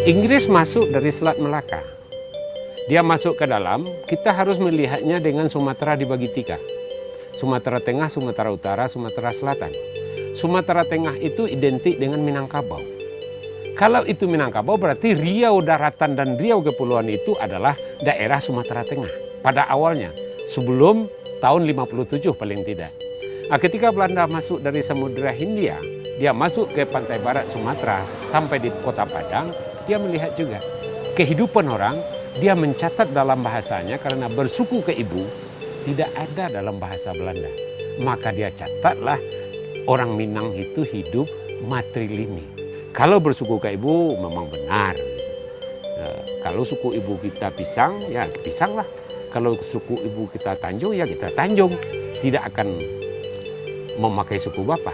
Inggris masuk dari Selat Melaka. Dia masuk ke dalam, kita harus melihatnya dengan Sumatera dibagi tiga. Sumatera Tengah, Sumatera Utara, Sumatera Selatan. Sumatera Tengah itu identik dengan Minangkabau. Kalau itu Minangkabau berarti Riau Daratan dan Riau Kepulauan itu adalah daerah Sumatera Tengah. Pada awalnya, sebelum tahun 57 paling tidak. Nah, ketika Belanda masuk dari Samudra Hindia, dia masuk ke pantai barat Sumatera sampai di kota Padang, dia melihat juga kehidupan orang, dia mencatat dalam bahasanya karena bersuku ke ibu tidak ada dalam bahasa Belanda. Maka dia catatlah orang Minang itu hidup matrilini. Kalau bersuku ke ibu memang benar. Kalau suku ibu kita Pisang, ya Pisang lah. Kalau suku ibu kita Tanjung, ya kita Tanjung. Tidak akan memakai suku bapa.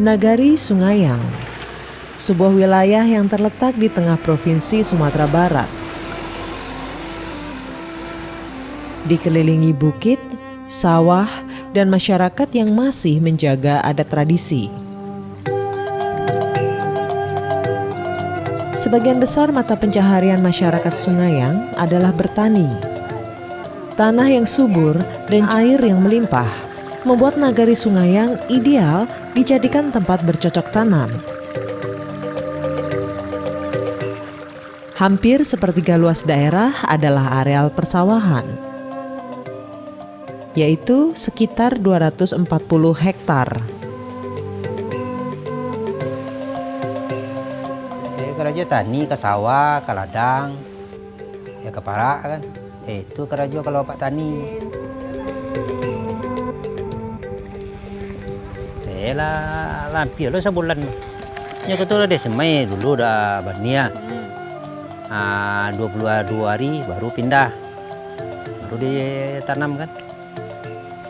Nagari Sungayang, sebuah wilayah yang terletak di tengah provinsi Sumatera Barat. Dikelilingi bukit, sawah, dan masyarakat yang masih menjaga adat tradisi. Sebagian besar mata pencaharian masyarakat Sungayang adalah bertani. Tanah yang subur dan air yang melimpah membuat Nagari Sungayang ideal dijadikan tempat bercocok tanam. Hampir sepertiga luas daerah adalah areal persawahan, yaitu sekitar 240 hektar. Kerja tani ke sawah, ke ladang, ya ke parak kan. Itu kerja kalau Pak Tani. Lah lampir lo sebulan. Ya ketua dia semai dulu dah bania. 22 hari baru pindah. Baru ditanam kan.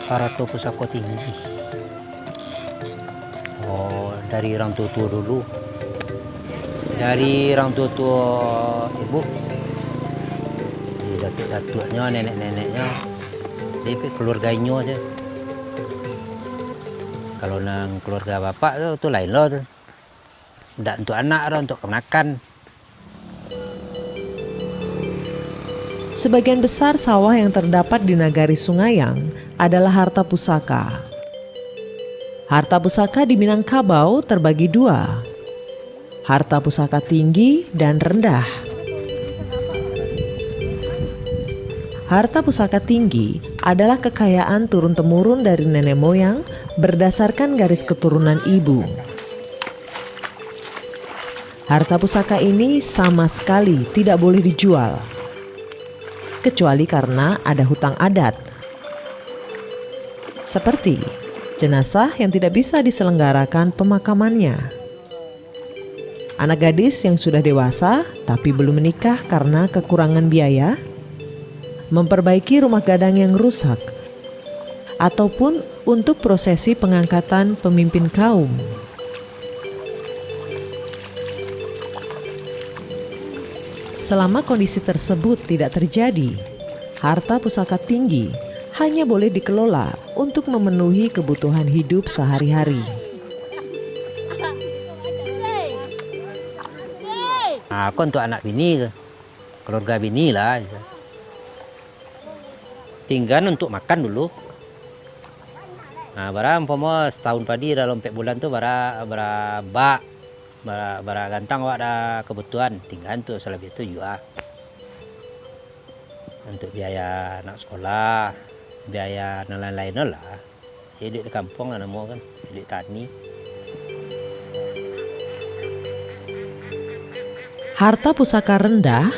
Parato Pusako tinggi. Oh, dari orang tua dulu. Dari orang tua ibu. Di datuk-datuknya, nenek-neneknya. Dia keluarganya aja. Kalau nang keluarga bapak tuh lain loh tuh. Tidak untuk anak, untuk kemenakan. Sebagian besar sawah yang terdapat di Nagari Sungayang adalah harta pusaka. Harta pusaka di Minangkabau terbagi dua. Harta pusaka tinggi dan rendah. Harta pusaka tinggi adalah kekayaan turun-temurun dari nenek moyang berdasarkan garis keturunan ibu. Harta pusaka ini sama sekali tidak boleh dijual, kecuali karena ada hutang adat. Seperti jenazah yang tidak bisa diselenggarakan pemakamannya. Anak gadis yang sudah dewasa tapi belum menikah karena kekurangan biaya, memperbaiki rumah gadang yang rusak, ataupun untuk prosesi pengangkatan pemimpin kaum. Selama kondisi tersebut tidak terjadi, harta pusaka tinggi hanya boleh dikelola untuk memenuhi kebutuhan hidup sehari-hari. Aku untuk anak bini, keluarga bini lah. Tinggal untuk makan dulu. Nah, barang umpama setahun padi dalam 4 bulan tuh bara gantang wak ada kebutuhan. Tinggal tuh selebih itu juga. Untuk biaya anak sekolah, biaya dan lain-lain lah. Hidup di kampung kan mau kan, hidup tani. Harta pusaka rendah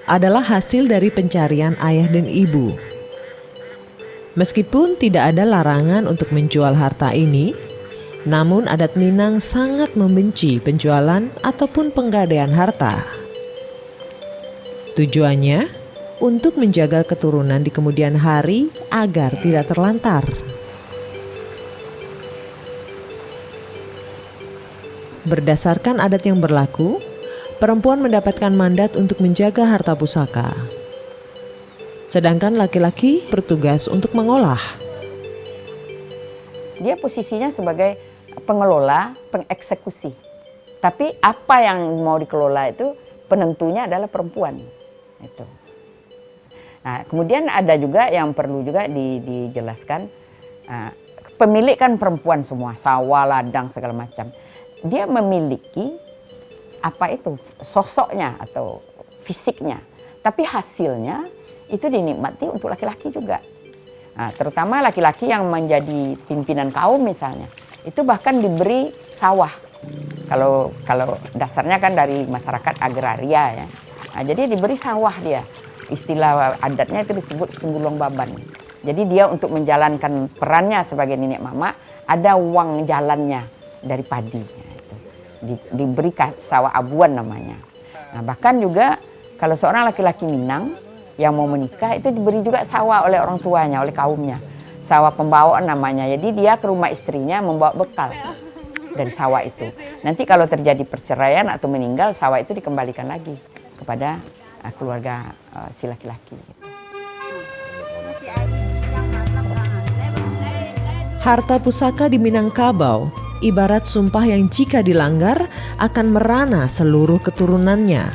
adalah hasil dari pencarian ayah dan ibu. Meskipun tidak ada larangan untuk menjual harta ini, namun adat Minang sangat membenci penjualan ataupun penggadaian harta. Tujuannya untuk menjaga keturunan di kemudian hari agar tidak terlantar. Berdasarkan adat yang berlaku, perempuan mendapatkan mandat untuk menjaga harta pusaka. Sedangkan laki-laki bertugas untuk mengolah. Dia posisinya sebagai pengelola, pengeksekusi. Tapi apa yang mau dikelola itu penentunya adalah perempuan. Itu. Nah, kemudian ada juga yang perlu juga dijelaskan, pemilik kan perempuan semua, sawah, ladang, segala macam. Dia memiliki apa itu sosoknya atau fisiknya, tapi hasilnya itu dinikmati untuk laki-laki juga. Nah, terutama laki-laki yang menjadi pimpinan kaum misalnya, itu bahkan diberi sawah. Kalau dasarnya kan dari masyarakat agraria ya. Nah, jadi diberi sawah dia. Istilah adatnya itu disebut sunggulong baban. Jadi dia untuk menjalankan perannya sebagai nenek mama ada uang jalannya dari padi. Diberi sawah abuan namanya. Nah, bahkan juga kalau seorang laki-laki Minang yang mau menikah itu diberi juga sawah oleh orang tuanya, oleh kaumnya. Sawah pembawaan namanya. Jadi dia ke rumah istrinya membawa bekal dari sawah itu. Nanti kalau terjadi perceraian atau meninggal, sawah itu dikembalikan lagi kepada keluarga si laki-laki. Harta pusaka di Minangkabau ibarat sumpah yang jika dilanggar akan merana seluruh keturunannya.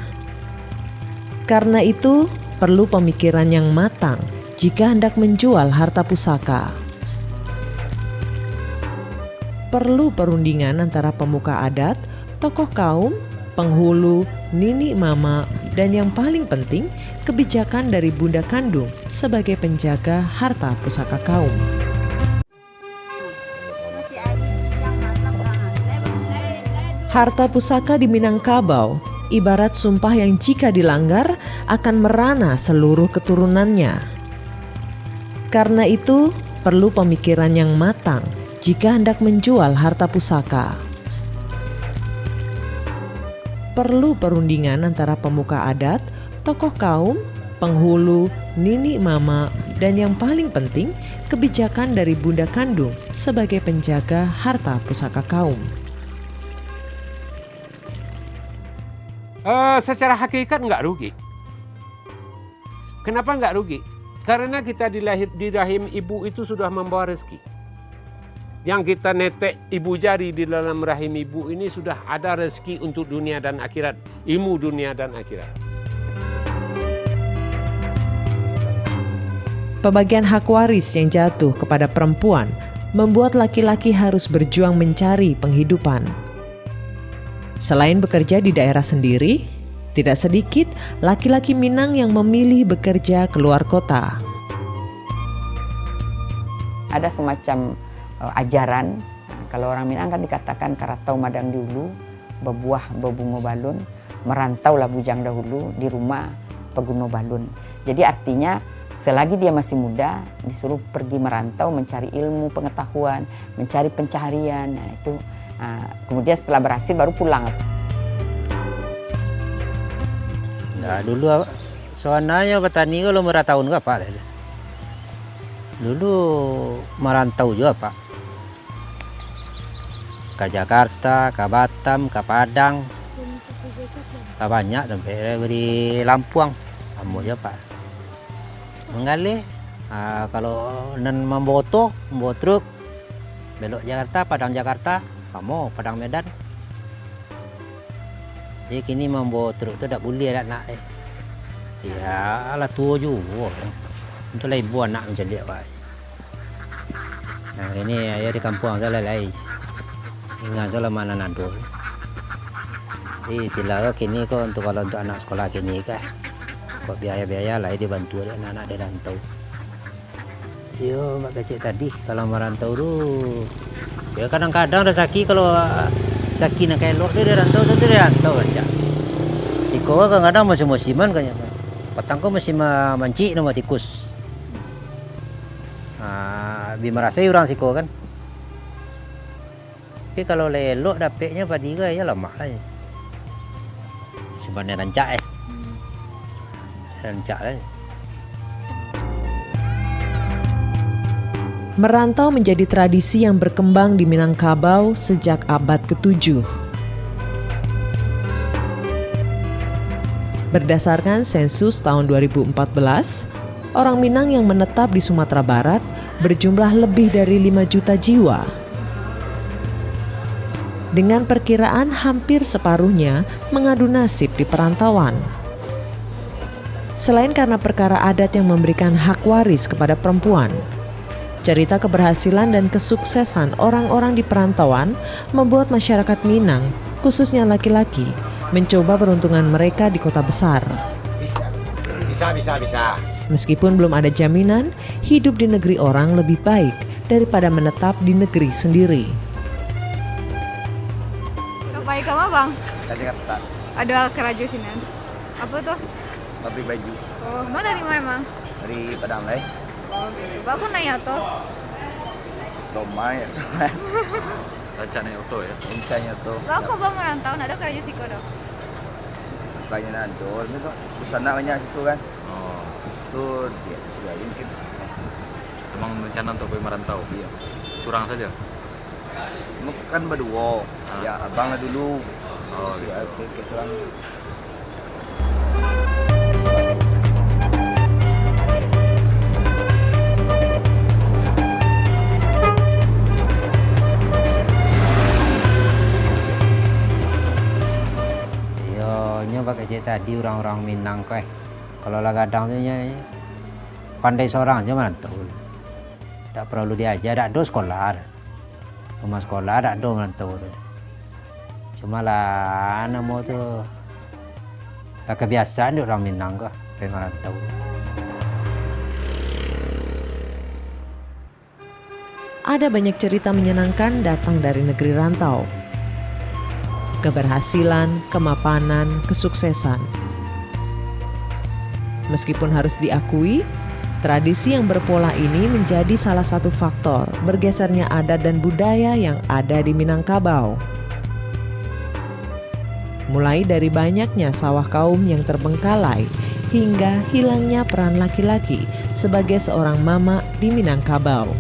Karena itu, perlu pemikiran yang matang jika hendak menjual harta pusaka. Perlu perundingan antara pemuka adat, tokoh kaum, penghulu, nini mama, dan yang paling penting, kebijakan dari bunda kandung sebagai penjaga harta pusaka kaum. Harta pusaka di Minangkabau ibarat sumpah yang jika dilanggar akan merana seluruh keturunannya. Karena itu, perlu pemikiran yang matang jika hendak menjual harta pusaka. Perlu perundingan antara pemuka adat, tokoh kaum, penghulu, nini mama, dan yang paling penting, kebijakan dari bunda kandung sebagai penjaga harta pusaka kaum. Secara hakikat nggak rugi. Kenapa nggak rugi? Karena kita di rahim ibu itu sudah membawa rezeki. Yang kita netek ibu jari di dalam rahim ibu ini sudah ada rezeki untuk dunia dan akhirat. Ilmu dunia dan akhirat. Pembagian hak waris yang jatuh kepada perempuan membuat laki-laki harus berjuang mencari penghidupan. Selain bekerja di daerah sendiri, tidak sedikit laki-laki Minang yang memilih bekerja keluar kota. Ada semacam ajaran, kalau orang Minang kan dikatakan karatau madang dulu, bebuah bebungo balun, merantaulah bujang dahulu, di rumah peguno balun. Jadi artinya selagi dia masih muda, disuruh pergi merantau mencari ilmu, pengetahuan, mencari pencaharian. Nah, itu kemudian setelah berhasil baru pulang. Nah, dulu soalnya petani kalau merantau enggak Pak. Dulu merantau juga Pak. Ke Jakarta, ke Batam, ke Padang. Ke banyak sampai beri Lampuang. Kamu dia Pak. Menggali kalau membawa truk belok Jakarta, Padang Jakarta, kamu Padang Medan. Jadi kini membawa truk itu tak boleh nak. Ya lah tua juga. Untuk ibu anak macam dia Pak. Nah ini ya di kampung saya lain. Ingat saya mana nado. Jadi istilahnya kini kok untuk kalau untuk anak sekolah kini kah. Kok biaya-biaya lah dibantu dia anak-anak dia rantau. Yo mak kecil tadi kalau merantau tu ya kadang-kadang rezeki kalau rezeki nak elok dia rantau tu dia rantau aja. Iko kadang-kadang musim-musiman kayaknya. Petangko musim mancik nama tikus. Bimarasai orang siko kan. Tapi kalau elok dapatnya padiga ya lama lah. Sebenarnya rancak rancak lah. Merantau menjadi tradisi yang berkembang di Minangkabau sejak abad ke-7. Berdasarkan sensus tahun 2014, orang Minang yang menetap di Sumatera Barat berjumlah lebih dari 5 juta jiwa. Dengan perkiraan hampir separuhnya mengadu nasib di perantauan. Selain karena perkara adat yang memberikan hak waris kepada perempuan, cerita keberhasilan dan kesuksesan orang-orang di perantauan membuat masyarakat Minang, khususnya laki-laki, mencoba peruntungan mereka di kota besar. Bisa. Meskipun belum ada jaminan, hidup di negeri orang lebih baik daripada menetap di negeri sendiri. Baik kamu bang? Tadi kata Ada kerajusinan. Apa tuh? pabrik baju Oh, mana dari mana emang? dari Padang lah. Oh gitu. Aku nanya tuh. Lomba ya soalnya. Rencananya auto ya. Rencanya tuh. Aku bang merantau, ada kerajusi kok dong. Kayaknya nanti itu tuh busana banyak situ kan. Oh, Tuh dia sebagai mungkin. emang rencana untuk pergi merantau. Iya. Curang saja. Kan berdua. Ya abang lah dulu. Oh, Sudah gitu. ke seorang. Pakai cerita tadi orang-orang Minang kok. Kalau lah kadang tu pandai seorang aja merantau. Tak perlu diajar, tak ada sekolah. Rumah sekolah tak ada merantau. Cuma lah nama tu tak kebiasaan di orang Minang kok pergi merantau. Ada banyak cerita menyenangkan datang dari negeri rantau. Keberhasilan, kemapanan, kesuksesan. Meskipun harus diakui, tradisi yang berpola ini menjadi salah satu faktor bergesernya adat dan budaya yang ada di Minangkabau. Mulai dari banyaknya sawah kaum yang terbengkalai hingga hilangnya peran laki-laki sebagai seorang mama di Minangkabau.